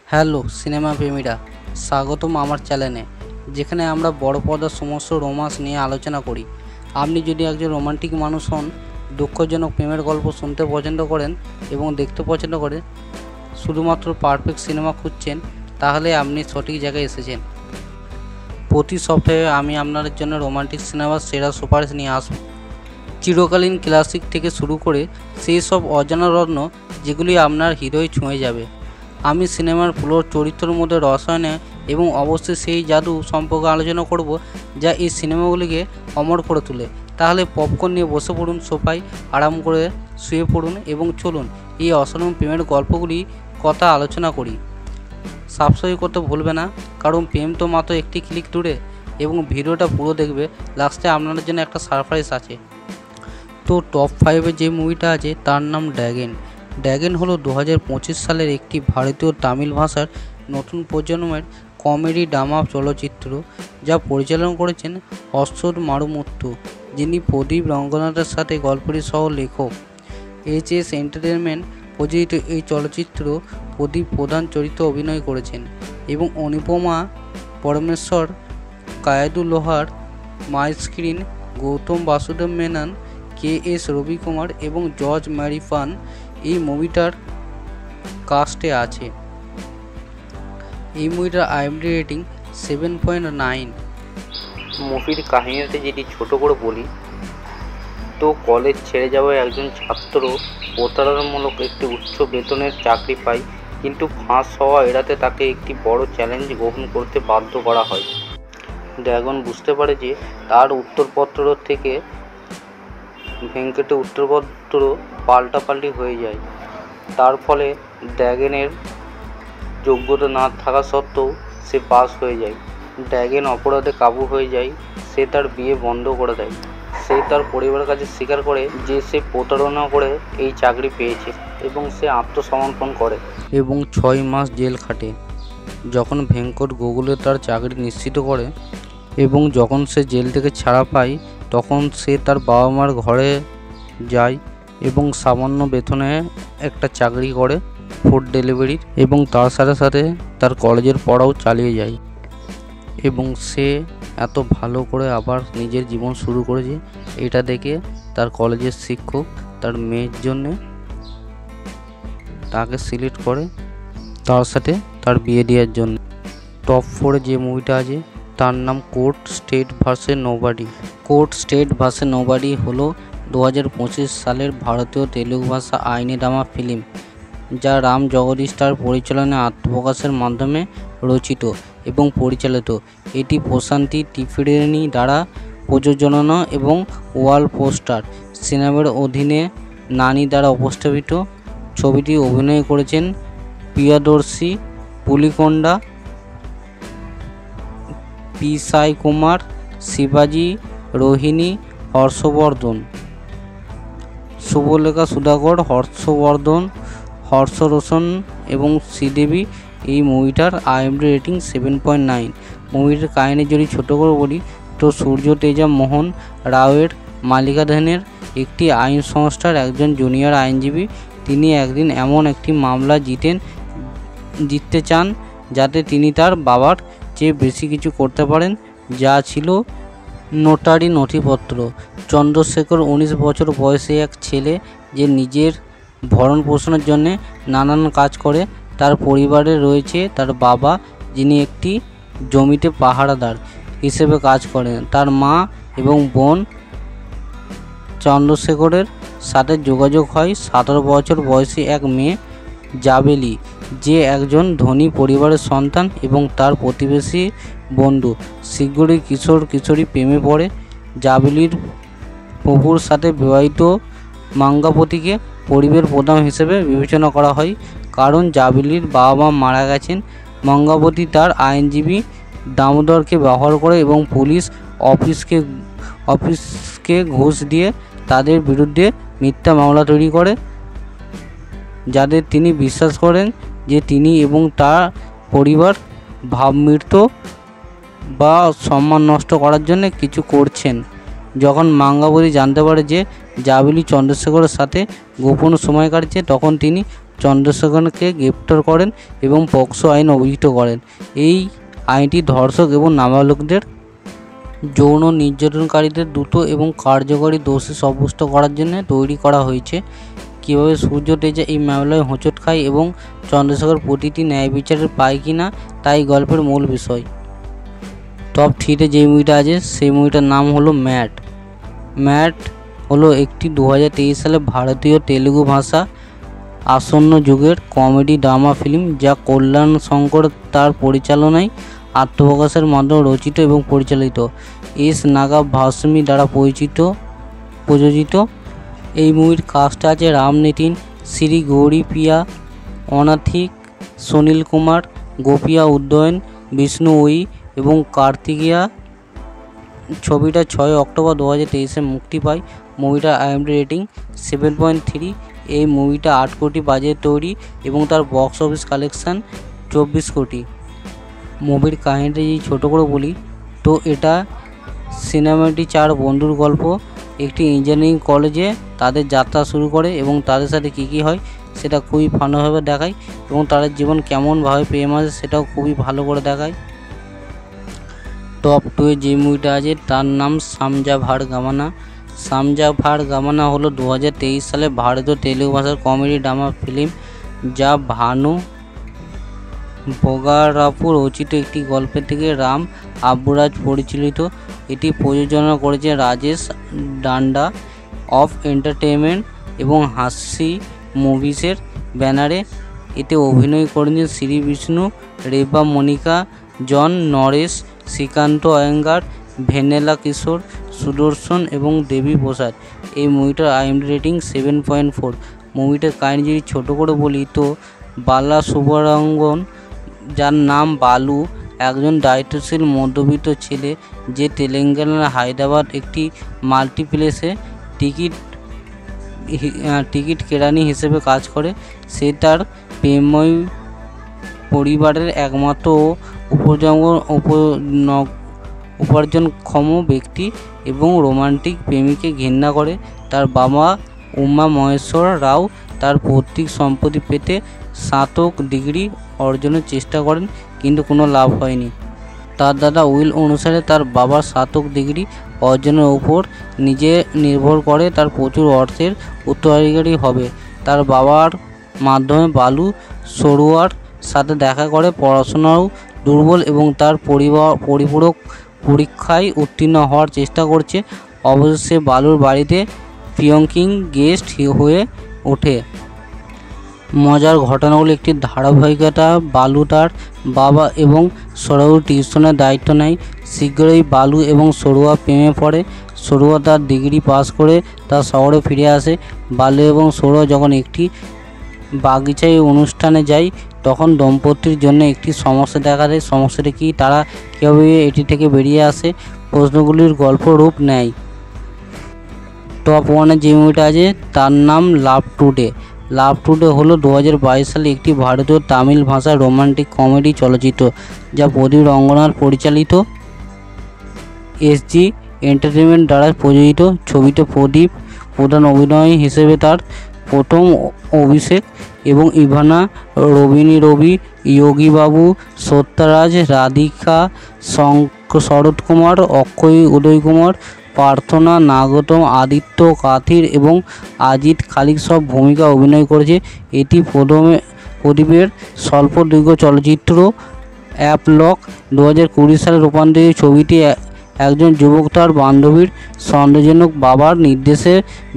Hello cinema প্রেমীরা, স্বাগতম আমার চ্যানেলে, যেখানে আমরা বড় পর্দার সমস্ত রোমান্স নিয়ে আলোচনা করি। আপনি যদি একজন রোমান্টিক মানুষ হন, দুঃখজনক প্রেমের গল্প শুনতে পছন্দ করেন এবং দেখতে পছন্দ করেন, শুধুমাত্র পারফেক্ট সিনেমা খুঁজছেন, তাহলে আপনি সঠিক জায়গায় এসেছেন। প্রতি সপ্তাহে আমি আপনাদের জন্য রোমান্টিক সিনেমার সেরা সুপারহিট নিয়ে আসব। চিরকালীন ক্লাসিক থেকে শুরু করে সেই সব অজানা রত্ন যেগুলি আপনার হৃদয় ছুঁয়ে যাবে। আমি সিনেমার পুরো চরিত্রের মধ্যে রসায়নে এবং অবশ্যই সেই জাদু সম্পর্কে আলোচনা করব যা এই সিনেমাগুলিকে অমর করে তোলে। তাহলে পপকর্ন নিয়ে বসে পড়ুন, সোফায় আরাম করে শুয়ে পড়ুন এবং চলুন এই অসাধারণ প্রেমের গল্পগুলি কথা আলোচনা করি। সাবস্ক্রাইব করতে ভুলবে না, কারণ প্রেম তো মাত্র একটি ক্লিক দূরে। এবং ভিডিওটা পুরো দেখবে, লাস্টে আপনাদের জন্য একটা সারপ্রাইজ আছে। তো টপ 5-এ যে মুভিটা আছে তার নাম ড্র্যাগন। ড্র্যাগন হলো 2025 সালের একটি ভারতীয় তামিল ভাষার নতুন প্রজন্মের কমেডি ড্রামা চলচ্চিত্র, যা পরিচালনা করেছেন অশ্বর মারুমুথু, যিনি প্রদীপ রঙ্গনাথের সাথে গল্পটির সহ লেখক। HS এন্টারটেইনমেন্ট প্রযোজিত এই চলচ্চিত্র প্রদীপ প্রধান চরিত্রে অভিনয় করেছেন এবং অনুপমা পরমেশ্বর, কায়েদুল লোহার, মাই স্ক্রিন, গৌতম বাসুদেব মেনন, KS রবি কুমার এবং জর্জ ম্যারিফান এই মুভিটার কাস্টে আছে। এই মুভিটার IMDb রেটিং 7.9। মুভির কাহিনীতে যদি ছোট করে বলি, তো কলেজ ছেড়ে যাওয়া একজন ছাত্র প্রতারণামূলক একটি উচ্চ বেতনের চাকরি পায়, কিন্তু ফাঁস হওয়া এড়াতে তাকে একটি বড় চ্যালেঞ্জ গ্রহণ করতে বাধ্য করা হয়। ড্র্যাগন বুঝতে পারে যে তার উত্তরপত্র থেকে ভেঙ্কটের উত্তরপত্র পাল্টাপাল্টি হয়ে যায়। তার ফলে ড্র্যাগনের যোগ্যতা না থাকা সত্ত্বেও সে পাস হয়ে যায়। ড্র্যাগন অপরাধে কাবু হয়ে যায়। সে তার বিয়ে বন্ধ করে দেয়। সে তার পরিবারের কাছে স্বীকার করে যে সে প্রতারণা করে এই চাকরি পেয়েছে এবং সে আত্মসমর্পণ করে এবং 6 মাস জেল খাটে। যখন ভেঙ্কট গুগলে তার চাকরি নিশ্চিত করে এবং যখন সে জেল থেকে ছাড়া পায়, তখন সে তার বাবা মার ঘরে যায় এবং সামান্য বেতনে একটা চাকরি করে ফুড ডেলিভারির, এবং তার সাথে সাথে তার কলেজের পড়াও চালিয়ে যায়। এবং সে এত ভালো করে আবার নিজের জীবন শুরু করেছে, এটা দেখে তার কলেজের শিক্ষক তার মেয়ের জন্যে তাকে সিলেক্ট করে তার সাথে তার বিয়ে দেওয়ার জন্য। টপ 4-এ যে মুভিটা আছে তার নাম court state versus nobody. Court state versus nobody হলো 2025 সালের ভারতীয় তেলুগু ভাষা আইনি ড্রামা ফিল্ম, যা রাম জগদীশ তার পরিচালনায় আত্মপ্রকাশের মাধ্যমে রচিত এবং পরিচালিত। এটি প্রশান্তি ত্রিপুরানী দ্বারা প্রযোজনা এবং ওয়ার্ল্ড পোস্টার সিনেমার অধীনে নানি দ্বারা উপস্থাপিত। ছবিটি অভিনয় করেছেন প্রিয়দর্শী, পুলিকোন্ডা, পি সাই কুমার, শিবাজি, রোহিণী, হর্ষবর্ধন, শুভলেখা সুধাকর, হর্ষবর্ধন, হর্ষ রোশন এবং শ্রীদেবী। এই মুভিটার IMDb রেটিং 7.9। মুভিটার কাহিনী যদি ছোটো করে বলি, তো সূর্য তেজা মোহন রাওয়ের মালিকাধীনের একটি আইন সংস্থার একজন জুনিয়র আইনজীবী। তিনি একদিন এমন একটি মামলা জিততে চান যাতে তিনি তার বাবার চেয়ে বেশি কিছু করতে পারেন, যা ছিল নোটারি নথিপত্র। চন্দ্রশেখর 19 বছর বয়সী এক ছেলে, যে নিজের ভরণ পোষণের জন্যে নানান কাজ করে। তার পরিবারে রয়েছে তার বাবা, যিনি একটি জমিতে পাহারাদার হিসেবে কাজ করেন। তার মা এবং বোন। চন্দ্রশেখরের সাথে যোগাযোগ হয় 17 বছর বয়সী এক মেয়ে জাবেলি, যে একজন ধনী পরিবারের সন্তান এবং তার প্রতিবেশী বন্ধু। শীঘ্রই কিশোর কিশোরী প্রেমে পড়ে। জাবেলির প্রভুর সাথে বিবাহিত মাঙ্গাপতিকে পরিবারের প্রধান হিসেবে বিবেচনা করা হয়, কারণ জাবেলির বাবা মা মারা গেছেন। মঙ্গাবতী তার আইনজীবী দামোদরকে ব্যবহার করে এবং পুলিশ অফিসকে ঘুষ দিয়ে তাদের বিরুদ্ধে মিথ্যা মামলা তৈরি করে, যাদের তিনি বিশ্বাস করেন যে তিনি এবং তার পরিবার ভাবমৃত্যু বা সম্মান নষ্ট করার জন্য কিছু করছেন। যখন মাঙ্গাবতী জানতে পারে যে জাবেলি চন্দ্রশেখরের সাথে গোপন সময় কাটছে, তখন তিনি চন্দ্রশেখরকে গ্রেপ্তার করেন এবং পক্সো আইন অভিহিত করেন। এই আইনটি ধর্ষক এবং নাবালকদের যৌন নির্যাতনকারীদের দ্রুত এবং কার্যকরী দোষী সাব্যস্ত করার জন্য তৈরি করা হয়েছে। কীভাবে সূর্য তেজা এই মামলায় হোঁচট খায় এবং চন্দ্রশেখর প্রতিটি ন্যায় বিচারের পায় কি না, তাই গল্পের মূল বিষয়। টপ 3-তে যে মুভিটা আছে সেই মুভিটার নাম হলো ম্যাড। ম্যাড হলো একটি 2023 সালে ভারতীয় তেলুগু ভাষা আসন্ন যুগের কমেডি ড্রামা ফিল্ম, যা কল্যাণ শঙ্কর তার পরিচালনায় আত্মপ্রকাশের মাধ্যমে রচিত এবং পরিচালিত। এস নাগা ভাসমি দ্বারা প্রযোজিত। এই মুভির কাস্টে আছে রাম নিতিন, শ্রী গৌরী প্রিয়া, অনাথিক, সুনীল কুমার, গোপিয়া উদয়ন, বিষ্ণু ওই এবং কার্তিকেয়া। ছবিটা 6 অক্টোবর 2023-এ মুক্তি পায়। মুভিটার IMDb রেটিং 7.3। এই মুভিটা 8 কোটি বাজেট তৈরি এবং তার বক্স অফিস কালেকশান 24 কোটি। মুভির কাহিনিটা যদি ছোটো করে বলি তো এটা সিনেমাটি 4 বন্ধুর গল্প। একটি ইঞ্জিনিয়ারিং কলেজে তাদের যাত্রা শুরু করে এবং তাদের সাথে কী হয় সেটা খুবই ভালোভাবে দেখায় এবং তাদের জীবন কেমনভাবে প্রেম আসে সেটাও খুবই ভালো করে দেখায়। টপ 2-এ যে মুভিটা আছে তার নাম সামজা ভার গামানা। সামজা ভার গামানা হলো 2023 সালে ভারতীয় তেলুগু ভাষার কমেডি ড্রামা ফিল্ম, যা ভানু বগারাপু রচিত একটি গল্পের থেকে রাম আব্বুরাজ পরিচালিত। এটি প্রযোজনা করেছে রাজেশ ডান্ডা অফ এন্টারটেনমেন্ট এবং হাসি মুভিসের ব্যানারে। এতে অভিনয় করেছেন শ্রী বিষ্ণু, রেবা মনিকা, জন নরেশ, শ্রীকান্ত অয়ঙ্গার, ভেনেলা কিশোর, সুদর্শন এবং দেবী প্রসাদ। এই মুভিটার IMDb রেটিং 7.4। মুভিটার কাহিনি যদি ছোটো করে বলি তো বালা সুব্রমণ্যম, যার নাম বালু, একজন দায়িত্বশীল মধ্যবিত্ত ছেলে যে তেলেঙ্গানার হায়দ্রাবাদ একটি মাল্টিপ্লেক্সে টিকিট কেরানি হিসেবে কাজ করে। সে তার প্রেমময় পরিবারের একমাত্র উপার্জনক্ষম ব্যক্তি এবং রোমান্টিক প্রেমিককে ঘৃণা করে। তার বাবা উমা মহেশ্বর রাও তার পৈতৃক সম্পত্তি পেতে স্নাতক ডিগ্রি অর্জনের চেষ্টা করেন, কিন্তু কোনো লাভ হয়নি। তার দাদা উইল অনুসারে তার বাবার স্নাতক ডিগ্রি অর্জনের উপর নিজে নির্ভর করে তার প্রচুর অর্থের উত্তরাধিকারী হবে। তার বাবার মাধ্যমে বালু সরোয়ার সাথে দেখা করে, পড়াশোনাও দুর্বল এবং তার পরিপূরক পরীক্ষায় উত্তীর্ণ হওয়ার চেষ্টা করছে। অবশেষে বালুর বাড়িতে প্রিয়ঙ্কিং গেস্ট হয়ে ওঠে। মজার ঘটনাগুলো একটি ধারাবাহিকতা। বালু তার বাবা এবং সরোয়ার টিউশনের দায়িত্ব নেয়। শীঘ্রই বালু এবং সরোয়া প্রেমে পড়ে। সরোয়া তার ডিগ্রি পাস করে তার শহরে ফিরে আসে। বালু এবং সরোয়া যখন একটি বাগিচায় অনুষ্ঠানে যায় তখন দম্পতির জন্য একটি সমস্যা দেখা দেয়। সমস্যাটি কি, তারা কীভাবে এটি থেকে বেরিয়ে আসে, প্রশ্নগুলির গল্প রূপ নেয়। টপ 1-এ যে মুভিটা আছে তার নাম লাভ টুডে। লাভ টুডে হলো 2022 সালে একটি ভারতীয় তামিল ভাষার রোমান্টিক কমেডি চলচ্চিত্র, যা প্রদীপ রঙ্গনাথ পরিচালিত, SG এন্টারটেনমেন্ট দ্বারা প্রযোজিত। ছবিতে প্রদীপ প্রধান অভিনয় হিসেবে তার প্রথম অভিষেক এবং ইভানা, রবিনী রবি, যোগী বাবু, সত্যরাজ, রাধিকা, শরৎ কুমার, অক্ষয় উদয় কুমার, প্রার্থনা, নাগতম, আদিত্য কাথির এবং আজিত খালিক সব ভূমিকা অভিনয় করেছে। এটি প্রদীপের স্বল্পদৈর্ঘ্য চলচ্চিত্র। অ্যাপলক 2020 সালে রূপান্তরিত। ছবিটি একজন যুবক তার বান্ধবীর সন্দেহজনক বাবার নির্দেশে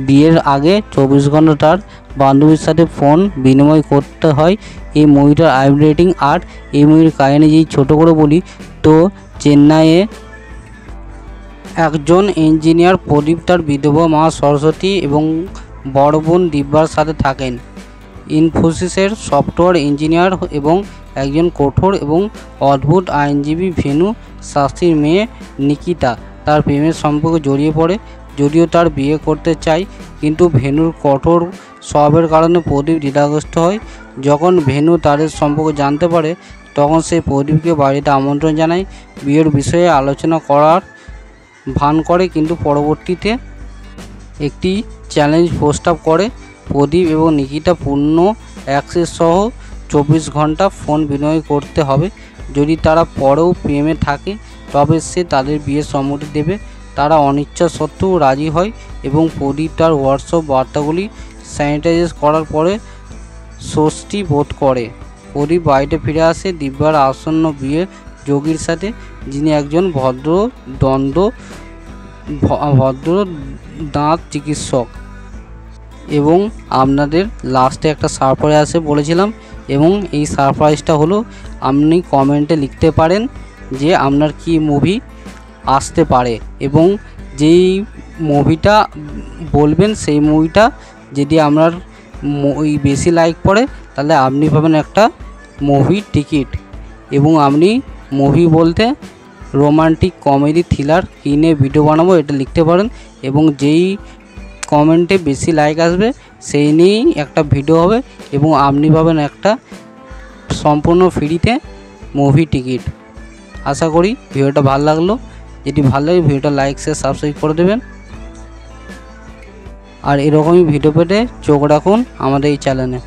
বিয়ের আগে 24 ঘন্টা তার বান্ধবীর সাথে ফোন বিনিময় করতে হয়। এই মুভিটার IMDb রেটিং 8। এই মুভির কাহিনি যদি ছোটো করে বলি তো চেন্নাইয়ে একজন ইঞ্জিনিয়ার প্রদীপ তার বিধবা মা সরস্বতী এবং বড় বোন দিব্যার সাথে থাকেন। ইনফোসিসের সফটওয়্যার ইঞ্জিনিয়ার এবং একজন কঠোর এবং অদ্ভুত আইনজীবী ভেনু শাস্ত্রীর মেয়ে নিকিতা তার প্রেমের সম্পর্কে জড়িয়ে পড়ে। যদিও তার বিয়ে করতে চায়, কিন্তু ভেনুর কঠোর স্বভাবের কারণে প্রদীপ দ্বিধাগ্রস্ত হয়। যখন ভেনু তাদের সম্পর্কে জানতে পারে তখন সে প্রদীপকে বাড়িতে আমন্ত্রণ জানায়, বিয়ের বিষয়ে আলোচনা করার ভান করে, কিন্তু পরবর্তীতে একটি চ্যালেঞ্জ প্রস্তাব করে। প্রদীপ এবং নিকিতা পূর্ণ অ্যাক্সেস সহ 24 ঘন্টা ফোন বিনিময় করতে হবে। যদি তারা পরেও প্রেমে থাকে তবে সে তাদের বিয়ের সম্মতি দেবে। তারা অনিচ্ছা সত্ত্বেও রাজি হয় এবং প্রদীপ তার হোয়াটসঅ্যাপ বার্তাগুলি স্যানিটাইজ করার পরে স্বস্তি বোধ করে। প্রদীপ বাড়িতে ফিরে আসে দিব্যার আসন্ন বিয়ের যোগীর সাথে, যিনি একজন ভদ্র দাঁত চিকিৎসক। এবং আপনাদের লাস্টে একটা সারপ্রাইজ আসে বলেছিলাম, এবং এই সারপ্রাইজটা হলো আপনি কমেন্টে লিখতে পারেন যে আপনার কি মুভি আসতে পারে, এবং যেই মুভিটা বলবেন সেই মুভিটা যদি আপনার বেশি লাইক পড়ে তাহলে আপনি পাবেন একটা মুভি টিকিট। এবং আপনি মুভি বলতে রোমান্টিক, কমেডি, থ্রিলার কী নিয়ে ভিডিও বানাবো এটা লিখতে পারেন, এবং যেই কমেন্টে বেশি লাইক আসবে সেই নিয়েই একটা ভিডিও হবে, এবং আপনি পাবেন একটা সম্পূর্ণ ফ্রিতে মুভি টিকিট। আশা করি ভিডিওটা ভালো লাগলো। যদি ভালো লাগে ভিডিওটা লাইক, শেয়ার, সাবস্ক্রাইব করে দেবেন। আর এরকমই ভিডিও পেতে চোখ রাখুন আমাদের এই চ্যানেলে।